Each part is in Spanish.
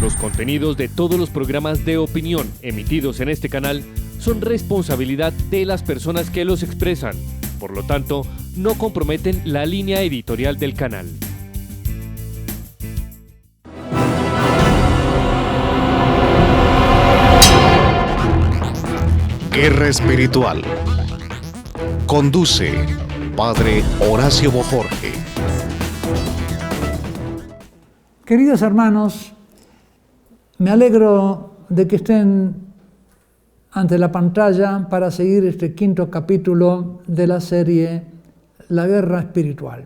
Los contenidos de todos los programas de opinión emitidos en este canal son responsabilidad de las personas que los expresan. Por lo tanto, no comprometen la línea editorial del canal. Guerra Espiritual. Conduce Padre Horacio Bojorge. Queridos hermanos, me alegro de que estén ante la pantalla para seguir este quinto capítulo de la serie La Guerra Espiritual.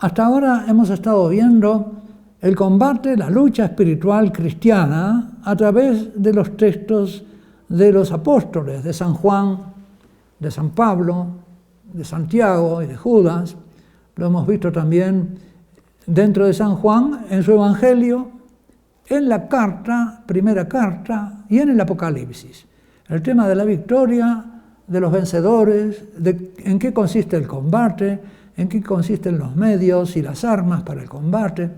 Hasta ahora hemos estado viendo el combate, la lucha espiritual cristiana a través de los textos de los apóstoles, de San Juan, de San Pablo, de Santiago y de Judas. Lo hemos visto también dentro de San Juan, en su Evangelio, en la primera carta y en el Apocalipsis. El tema de la victoria, de los vencedores, en qué consiste el combate, en qué consisten los medios y las armas para el combate.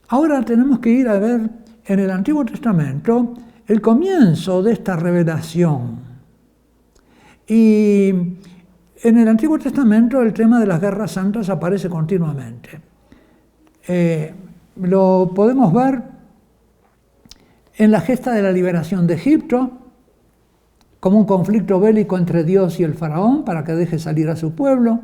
Ahora tenemos que ir a ver en el Antiguo Testamento el comienzo de esta revelación. Y en el Antiguo Testamento el tema de las guerras santas aparece continuamente. Lo podemos ver en la gesta de la liberación de Egipto, como un conflicto bélico entre Dios y el faraón para que deje salir a su pueblo.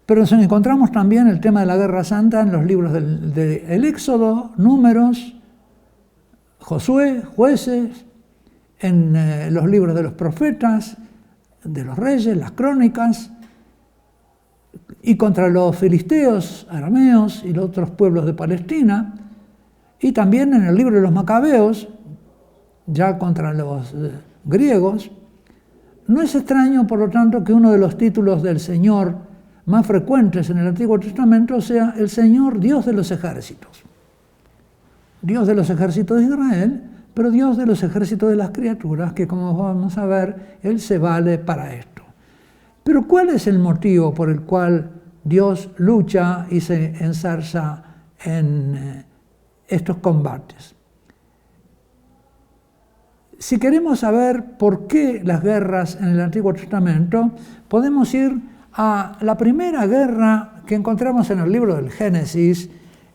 Pero nos encontramos también el tema de la guerra santa en los libros del Éxodo, Números, Josué, Jueces, en los libros de los profetas, de los reyes, las crónicas, y contra los filisteos, arameos y los otros pueblos de Palestina, y también en el libro de los Macabeos, ya contra los griegos. No es extraño, por lo tanto, que uno de los títulos del Señor más frecuentes en el Antiguo Testamento sea el Señor Dios de los ejércitos. Dios de los ejércitos de Israel, pero Dios de los ejércitos de las criaturas, que como vamos a ver, Él se vale para esto. Pero ¿cuál es el motivo por el cual Dios lucha y se enzarza en estos combates? Si queremos saber por qué las guerras en el Antiguo Testamento, podemos ir a la primera guerra que encontramos en el libro del Génesis,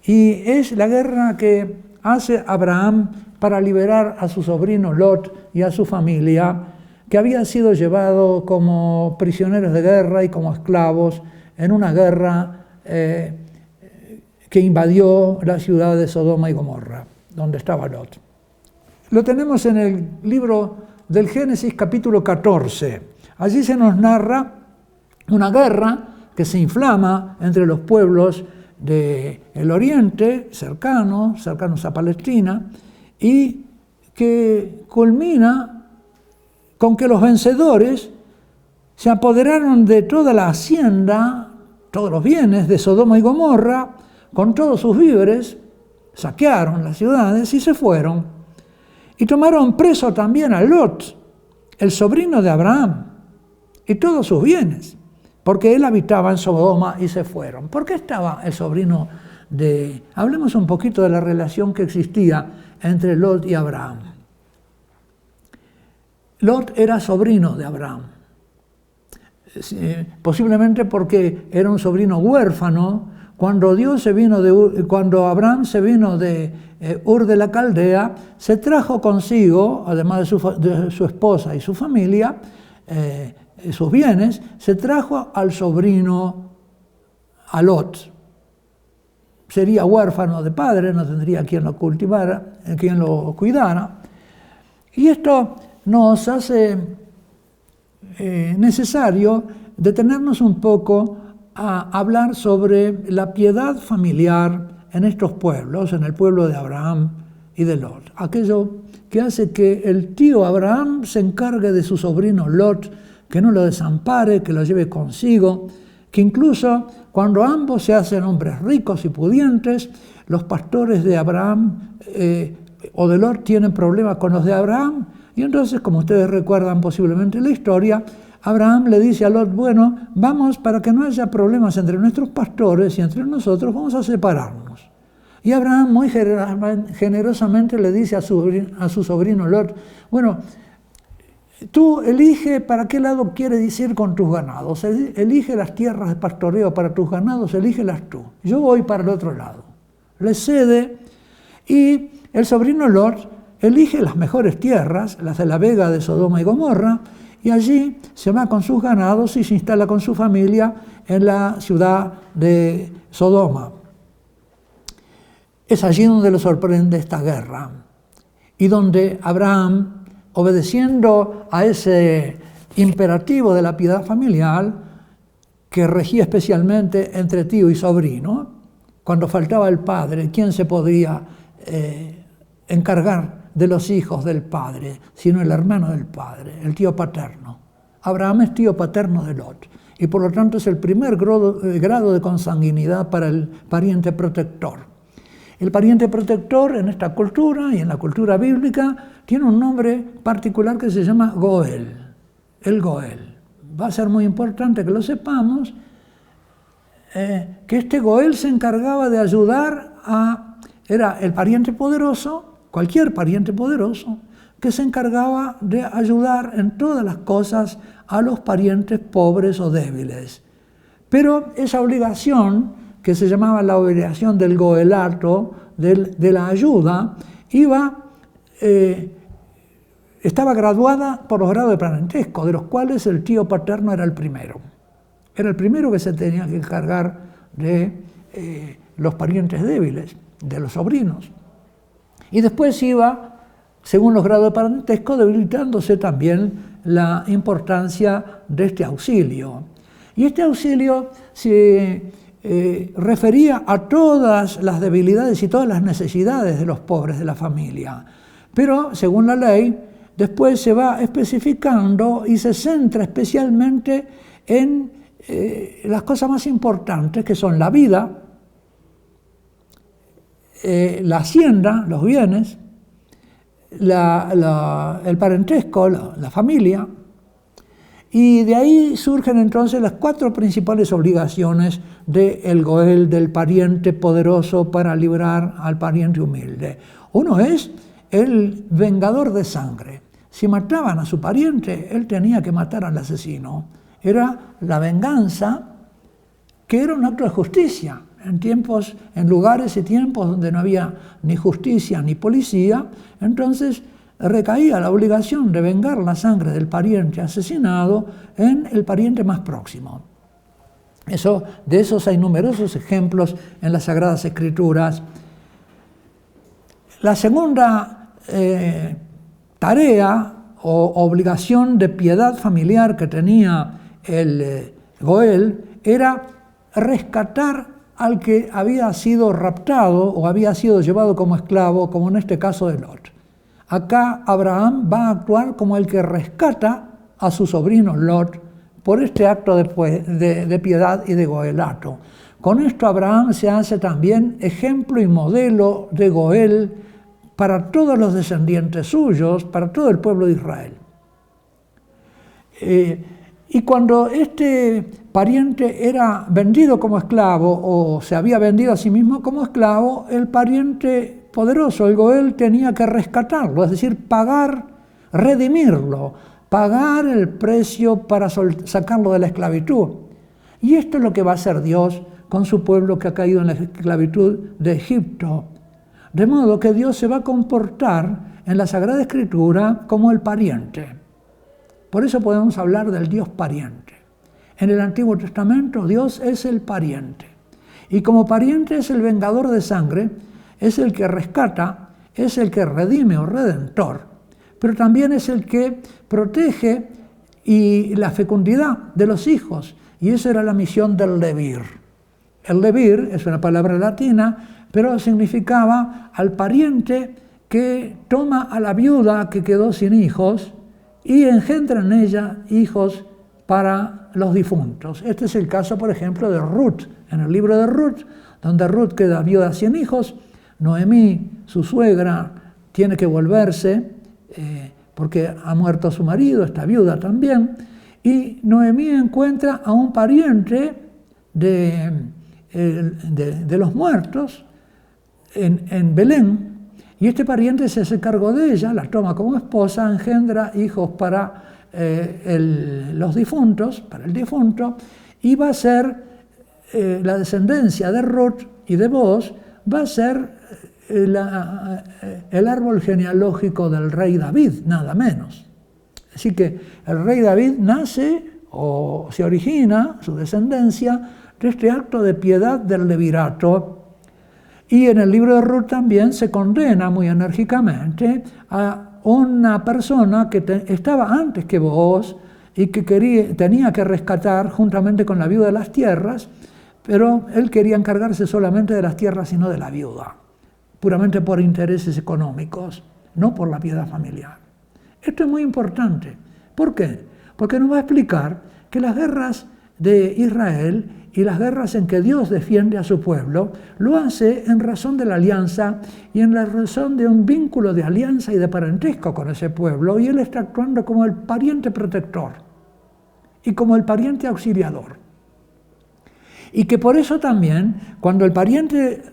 y es la guerra que hace Abraham para liberar a su sobrino Lot y a su familia, que habían sido llevados como prisioneros de guerra y como esclavos en una guerra que invadió la ciudad de Sodoma y Gomorra, donde estaba Lot. Lo tenemos en el libro del Génesis capítulo 14. Allí se nos narra una guerra que se inflama entre los pueblos del oriente, cercanos a Palestina, y que culmina con que los vencedores se apoderaron de toda la hacienda, todos los bienes de Sodoma y Gomorra, con todos sus víveres, saquearon las ciudades y se fueron. Y tomaron preso también a Lot, el sobrino de Abraham, y todos sus bienes, porque él habitaba en Sodoma y se fueron. ¿Por qué estaba el sobrino de...? Hablemos un poquito de la relación que existía entre Lot y Abraham. Lot era sobrino de Abraham, posiblemente porque era un sobrino huérfano. Cuando Abraham se vino de Ur de la Caldea, se trajo consigo, además de su esposa y su familia, sus bienes, se trajo al sobrino, a Lot. Sería huérfano de padre, no tendría quien lo cultivara, quien lo cuidara. Y esto nos hace necesario detenernos un poco a hablar sobre la piedad familiar en estos pueblos, en el pueblo de Abraham y de Lot. Aquello que hace que el tío Abraham se encargue de su sobrino Lot, que no lo desampare, que lo lleve consigo, que incluso cuando ambos se hacen hombres ricos y pudientes, los pastores de Abraham o de Lot tienen problemas con los de Abraham, y entonces, como ustedes recuerdan posiblemente la historia, Abraham le dice a Lot, bueno, vamos, para que no haya problemas entre nuestros pastores y entre nosotros, vamos a separarnos. Y Abraham muy generosamente le dice a su sobrino Lot, bueno, tú elige para qué lado quieres ir con tus ganados, elige las tierras de pastoreo para tus ganados, elígelas tú, yo voy para el otro lado. Le cede y el sobrino Lot elige las mejores tierras, las de la vega de Sodoma y Gomorra, y allí se va con sus ganados y se instala con su familia en la ciudad de Sodoma. Es allí donde le sorprende esta guerra y donde Abraham, obedeciendo a ese imperativo de la piedad familiar que regía especialmente entre tío y sobrino, cuando faltaba el padre, ¿quién se podría encargar de los hijos del padre, sino el hermano del padre, el tío paterno? Abraham es tío paterno de Lot y por lo tanto es el primer grado de consanguinidad para el pariente protector. El pariente protector en esta cultura y en la cultura bíblica tiene un nombre particular que se llama Goel, el Goel. Va a ser muy importante que lo sepamos, que este Goel se encargaba de ayudar era el pariente poderoso, cualquier pariente poderoso, que se encargaba de ayudar en todas las cosas a los parientes pobres o débiles. Pero esa obligación, que se llamaba la obligación del goelato, de la ayuda, estaba graduada por los grados de parentesco, de los cuales el tío paterno era el primero. Era el primero que se tenía que encargar de los parientes débiles, de los sobrinos. Y después iba, según los grados de parentesco, debilitándose también la importancia de este auxilio. Y este auxilio se refería a todas las debilidades y todas las necesidades de los pobres de la familia. Pero, según la ley, después se va especificando y se centra especialmente en las cosas más importantes, que son la vida, la hacienda, los bienes, el parentesco, la familia, y de ahí surgen entonces las 4 principales obligaciones del Goel, del pariente poderoso, para librar al pariente humilde. Uno es el vengador de sangre. Si mataban a su pariente, él tenía que matar al asesino. Era la venganza, que era un acto de justicia. En lugares y tiempos donde no había ni justicia ni policía, entonces recaía la obligación de vengar la sangre del pariente asesinado en el pariente más próximo. De esos hay numerosos ejemplos en las Sagradas Escrituras. La segunda tarea o obligación de piedad familiar que tenía el Goel era rescatar al que había sido raptado o había sido llevado como esclavo, como en este caso de Lot. Acá Abraham va a actuar como el que rescata a su sobrino Lot por este acto de piedad y de goelato. Con esto Abraham se hace también ejemplo y modelo de Goel para todos los descendientes suyos, para todo el pueblo de Israel. Y cuando este pariente era vendido como esclavo o se había vendido a sí mismo como esclavo, el pariente poderoso, el Goel, tenía que rescatarlo, es decir, redimirlo, pagar el precio para sacarlo de la esclavitud. Y esto es lo que va a hacer Dios con su pueblo que ha caído en la esclavitud de Egipto. De modo que Dios se va a comportar en la Sagrada Escritura como el pariente. Por eso podemos hablar del Dios pariente. En el Antiguo Testamento Dios es el pariente. Y como pariente es el vengador de sangre, es el que rescata, es el que redime o redentor, pero también es el que protege y la fecundidad de los hijos. Y esa era la misión del levir. El levir es una palabra latina, pero significaba al pariente que toma a la viuda que quedó sin hijos y engendra en ella hijos para los difuntos. Este es el caso, por ejemplo, de Ruth, en el libro de Ruth, donde Ruth queda viuda sin hijos. Noemí, su suegra, tiene que volverse porque ha muerto su marido, está viuda también, y Noemí encuentra a un pariente de los muertos, en Belén, y este pariente se hace cargo de ella, la toma como esposa, engendra hijos para los difuntos, para el difunto, y va a ser la descendencia de Ruth y de Booz, va a ser el árbol genealógico del rey David, nada menos. Así que el rey David nace o se origina, su descendencia, de este acto de piedad del levirato. Y en el libro de Ruth también se condena muy enérgicamente a una persona que estaba antes que Booz y que tenía que rescatar juntamente con la viuda de las tierras, pero él quería encargarse solamente de las tierras y no de la viuda, puramente por intereses económicos, no por la piedad familiar. Esto es muy importante. ¿Por qué? Porque nos va a explicar que las guerras de Israel y las guerras en que Dios defiende a su pueblo, lo hace en razón de la alianza y en la razón de un vínculo de alianza y de parentesco con ese pueblo, y Él está actuando como el pariente protector y como el pariente auxiliador. Y que por eso también, cuando el pariente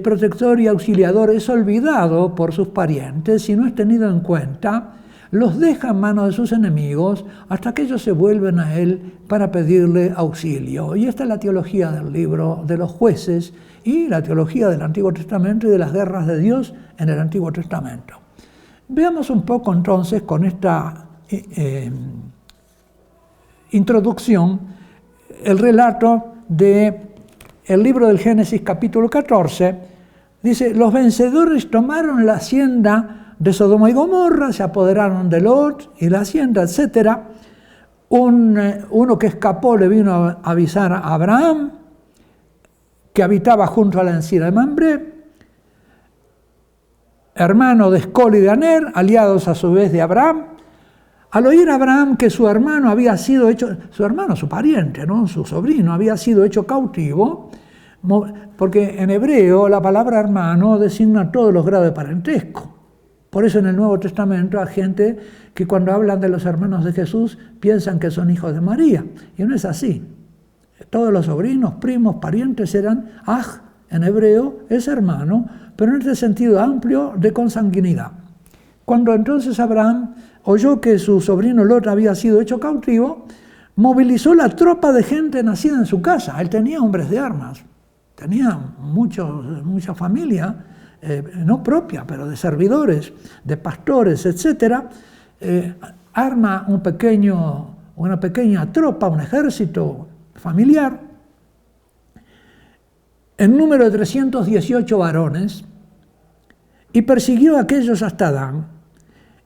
protector y auxiliador es olvidado por sus parientes y no es tenido en cuenta, los deja en manos de sus enemigos hasta que ellos se vuelven a él para pedirle auxilio. Y esta es la teología del libro de los Jueces y la teología del Antiguo Testamento y de las guerras de Dios en el Antiguo Testamento. Veamos un poco entonces con esta introducción el relato del libro del Génesis capítulo 14. Dice: los vencedores tomaron la hacienda de Sodoma y Gomorra, se apoderaron de Lot y la hacienda, etc. Uno que escapó le vino a avisar a Abraham, que habitaba junto a la encina de Mambré, hermano de Escol y de Aner, aliados a su vez de Abraham. Al oír Abraham que su hermano había sido hecho, su pariente, ¿no? Su sobrino, había sido hecho cautivo, porque en hebreo la palabra hermano designa todos los grados de parentesco. Por eso en el Nuevo Testamento hay gente que cuando hablan de los hermanos de Jesús piensan que son hijos de María, y no es así. Todos los sobrinos, primos, parientes eran aj, en hebreo es hermano, pero en este sentido amplio de consanguinidad. Cuando entonces Abraham oyó que su sobrino Lot había sido hecho cautivo, movilizó la tropa de gente nacida en su casa. Él tenía hombres de armas, tenía mucha familia, no propia, pero de servidores, de pastores, etc. Arma una pequeña tropa, un ejército familiar, en número de 318 varones, y persiguió a aquellos hasta Dan.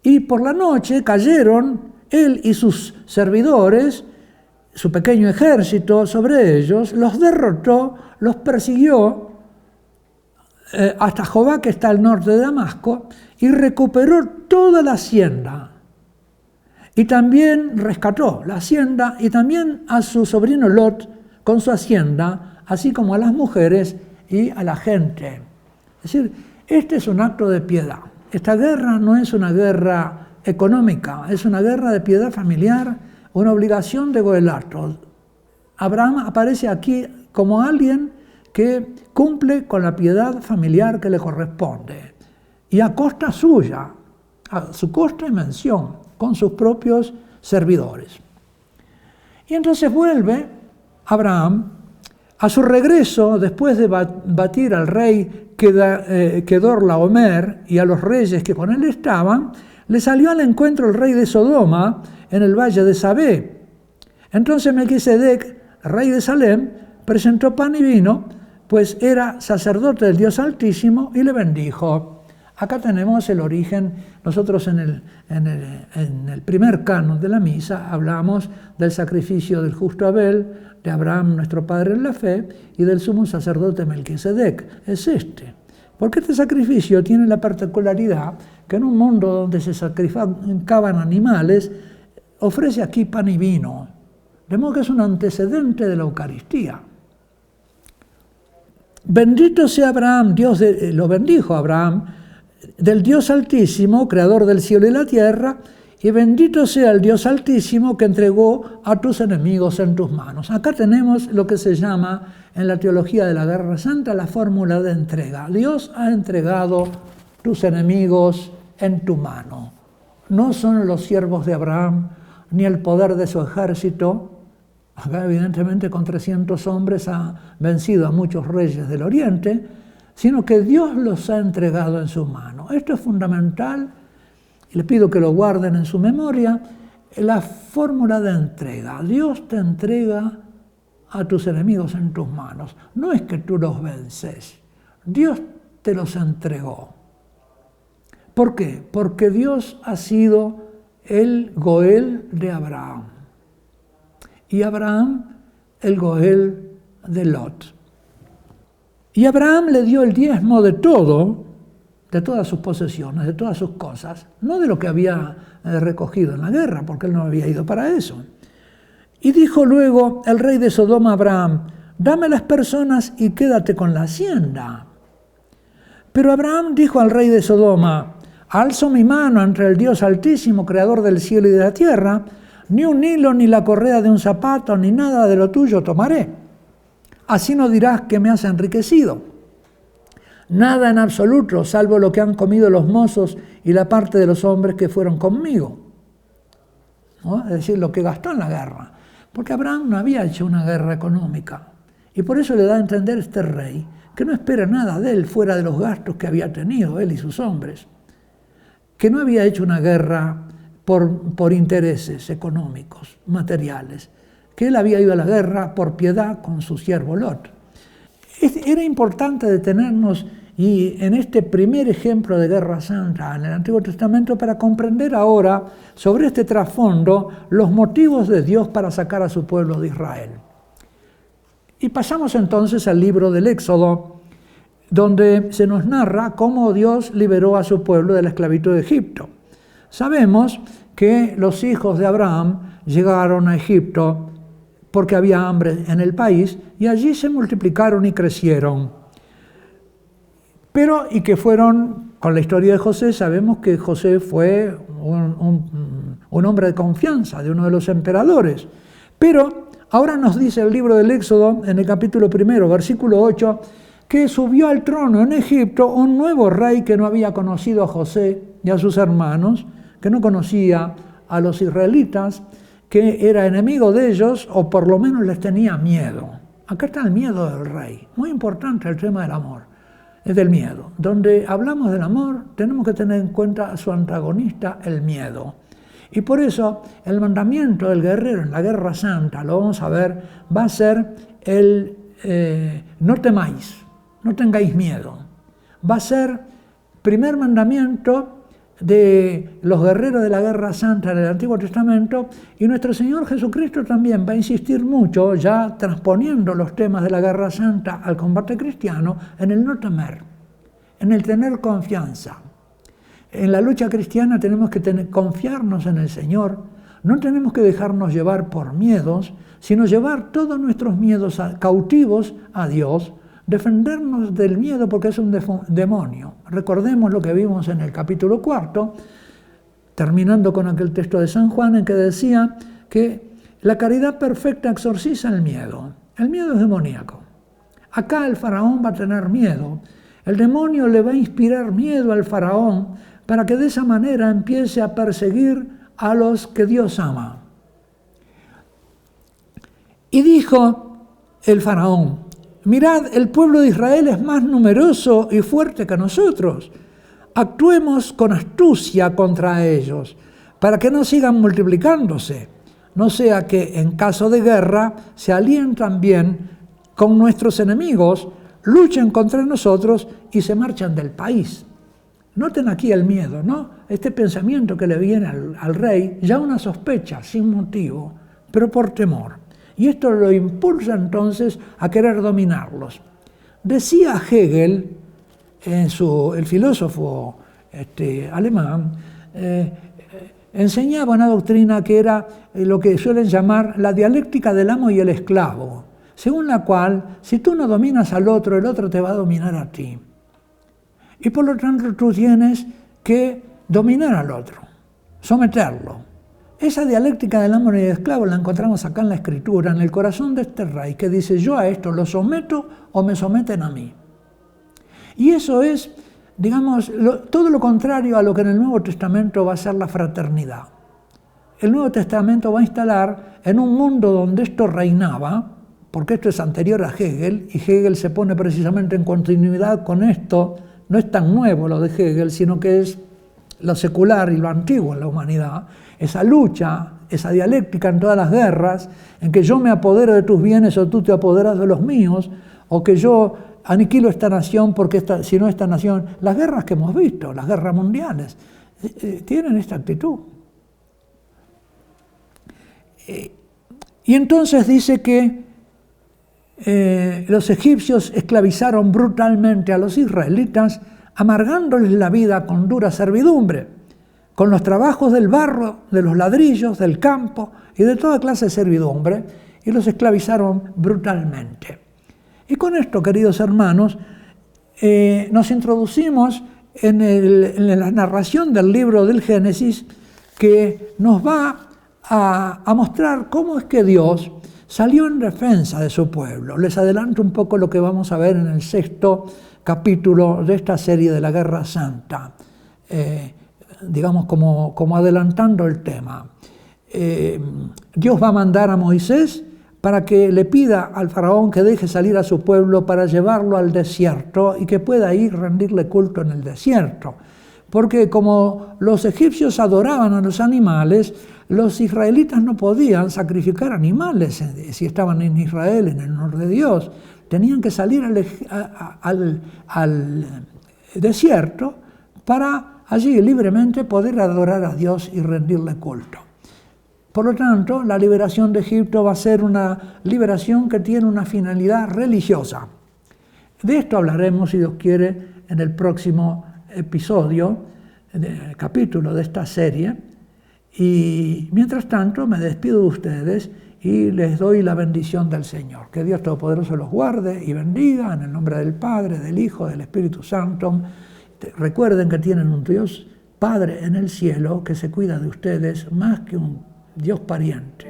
Y por la noche cayeron él y sus servidores, su pequeño ejército, sobre ellos, los derrotó, los persiguió hasta Jobá, que está al norte de Damasco, y recuperó toda la hacienda. Y también rescató la hacienda y también a su sobrino Lot con su hacienda, así como a las mujeres y a la gente. Es decir, este es un acto de piedad. Esta guerra no es una guerra económica, es una guerra de piedad familiar, una obligación de goelato. Abraham aparece aquí como alguien que cumple con la piedad familiar que le corresponde, y a costa suya, a su costa y mención, con sus propios servidores. Y entonces vuelve Abraham a su regreso, después de batir al rey Kedorlaomer y a los reyes que con él estaban, le salió al encuentro el rey de Sodoma en el valle de Sabé. Entonces Melquisedec, rey de Salem, presentó pan y vino, pues era sacerdote del Dios Altísimo, y le bendijo. Acá tenemos el origen. Nosotros en el primer canon de la misa hablamos del sacrificio del justo Abel, de Abraham nuestro padre en la fe, y del sumo sacerdote Melquisedec. Es este. Porque este sacrificio tiene la particularidad que en un mundo donde se sacrificaban animales, ofrece aquí pan y vino. De modo que es un antecedente de la Eucaristía. Bendito sea Abraham, lo bendijo Abraham, del Dios Altísimo, creador del cielo y la tierra, y bendito sea el Dios Altísimo que entregó a tus enemigos en tus manos. Acá tenemos lo que se llama en la teología de la Guerra Santa la fórmula de entrega. Dios ha entregado tus enemigos en tu mano. No son los siervos de Abraham ni el poder de su ejército. Acá evidentemente con 300 hombres ha vencido a muchos reyes del Oriente, sino que Dios los ha entregado en su mano. Esto es fundamental, y les pido que lo guarden en su memoria, la fórmula de entrega. Dios te entrega a tus enemigos en tus manos. No es que tú los vences, Dios te los entregó. ¿Por qué? Porque Dios ha sido el Goel de Abraham y Abraham el Goel de Lot. Y Abraham le dio el diezmo de todo, de todas sus posesiones, de todas sus cosas, no de lo que había recogido en la guerra, porque él no había ido para eso. Y dijo luego el rey de Sodoma a Abraham: dame las personas y quédate con la hacienda. Pero Abraham dijo al rey de Sodoma: alzo mi mano entre el Dios Altísimo, creador del cielo y de la tierra, ni un hilo, ni la correa de un zapato, ni nada de lo tuyo tomaré. Así no dirás que me has enriquecido. Nada en absoluto, salvo lo que han comido los mozos y la parte de los hombres que fueron conmigo. ¿No? Es decir, lo que gastó en la guerra. Porque Abraham no había hecho una guerra económica. Y por eso le da a entender este rey que no espera nada de él fuera de los gastos que había tenido él y sus hombres. Que no había hecho una guerra por intereses económicos, materiales. Que él había ido a la guerra por piedad con su siervo Lot. Era importante detenernos en este primer ejemplo de guerra santa en el Antiguo Testamento para comprender ahora sobre este trasfondo los motivos de Dios para sacar a su pueblo de Israel. Y pasamos entonces al libro del Éxodo, donde se nos narra cómo Dios liberó a su pueblo de la esclavitud de Egipto. Sabemos que los hijos de Abraham llegaron a Egipto porque había hambre en el país, y allí se multiplicaron y crecieron. Y que fueron, con la historia de José, sabemos que José fue un hombre de confianza de uno de los emperadores. Pero ahora nos dice el libro del Éxodo, en el capítulo 1, versículo 8, que subió al trono en Egipto un nuevo rey que no había conocido a José y a sus hermanos, que no conocía a los israelitas, que era enemigo de ellos, o por lo menos les tenía miedo. Acá está el miedo del rey. Muy importante el tema del amor, es del miedo. Donde hablamos del amor, tenemos que tener en cuenta a su antagonista, el miedo. Y por eso el mandamiento del guerrero en la Guerra Santa, lo vamos a ver, va a ser el no temáis, no tengáis miedo. Va a ser primer mandamiento de los guerreros de la Guerra Santa en el Antiguo Testamento, y nuestro Señor Jesucristo también va a insistir mucho, ya transponiendo los temas de la Guerra Santa al combate cristiano, en el no temer, en el tener confianza. En la lucha cristiana tenemos que confiarnos en el Señor, no tenemos que dejarnos llevar por miedos, sino llevar todos nuestros miedos cautivos a Dios, defendernos del miedo porque es un demonio. Recordemos lo que vimos en el capítulo 4, terminando con aquel texto de San Juan en que decía que la caridad perfecta exorciza el miedo. El miedo es demoníaco. Acá el faraón va a tener miedo. El demonio le va a inspirar miedo al faraón para que de esa manera empiece a perseguir a los que Dios ama. Y dijo el faraón: mirad, el pueblo de Israel es más numeroso y fuerte que nosotros. Actuemos con astucia contra ellos, para que no sigan multiplicándose, no sea que en caso de guerra se alíen también con nuestros enemigos, luchen contra nosotros y se marchan del país. Noten aquí el miedo, ¿no? Este pensamiento que le viene al rey, ya una sospecha, sin motivo, pero por temor. Y esto lo impulsa entonces a querer dominarlos. Decía Hegel, el filósofo alemán, enseñaba una doctrina que era lo que suelen llamar la dialéctica del amo y el esclavo, según la cual, si tú no dominas al otro, el otro te va a dominar a ti. Y por lo tanto tú tienes que dominar al otro. someterlo. Esa dialéctica del amo y del esclavo la encontramos acá en la Escritura, en el corazón de este rey, que dice: yo a esto lo someto o me someten a mí. Y eso es, digamos, todo lo contrario a lo que en el Nuevo Testamento va a ser la fraternidad. El Nuevo Testamento va a instalar en un mundo donde esto reinaba, porque esto es anterior a Hegel, y Hegel se pone precisamente en continuidad con esto. No es tan nuevo lo de Hegel, sino que es lo secular y lo antiguo en la humanidad. Esa lucha, esa dialéctica en todas las guerras, en que yo me apodero de tus bienes o tú te apoderas de los míos, o que yo aniquilo esta nación porque si no esta nación... Las guerras que hemos visto, las guerras mundiales, tienen esta actitud. Y entonces dice que los egipcios esclavizaron brutalmente a los israelitas, amargándoles la vida con dura servidumbre, con los trabajos del barro, de los ladrillos, del campo y de toda clase de servidumbre, y los esclavizaron brutalmente. Y con esto, queridos hermanos, nos introducimos en la narración del libro del Génesis, que nos va a mostrar cómo es que Dios salió en defensa de su pueblo. Les adelanto un poco lo que vamos a ver en el 6º capítulo de esta serie de la Guerra Santa, digamos como adelantando el tema. Dios va a mandar a Moisés para que le pida al faraón que deje salir a su pueblo para llevarlo al desierto y que pueda ir rendirle culto en el desierto. Porque como los egipcios adoraban a los animales, los israelitas no podían sacrificar animales si estaban en Israel, en el honor de Dios. Tenían que salir al desierto para allí libremente poder adorar a Dios y rendirle culto. Por lo tanto, la liberación de Egipto va a ser una liberación que tiene una finalidad religiosa. De esto hablaremos, si Dios quiere, en el próximo episodio, capítulo de esta serie. Y mientras tanto, me despido de ustedes y les doy la bendición del Señor. Que Dios Todopoderoso los guarde y bendiga en el nombre del Padre, del Hijo, del Espíritu Santo. Recuerden que tienen un Dios Padre en el cielo que se cuida de ustedes más que un Dios pariente.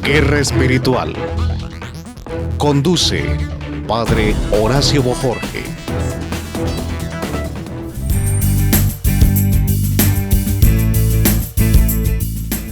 Guerra Espiritual. Conduce Padre Horacio Bojorge.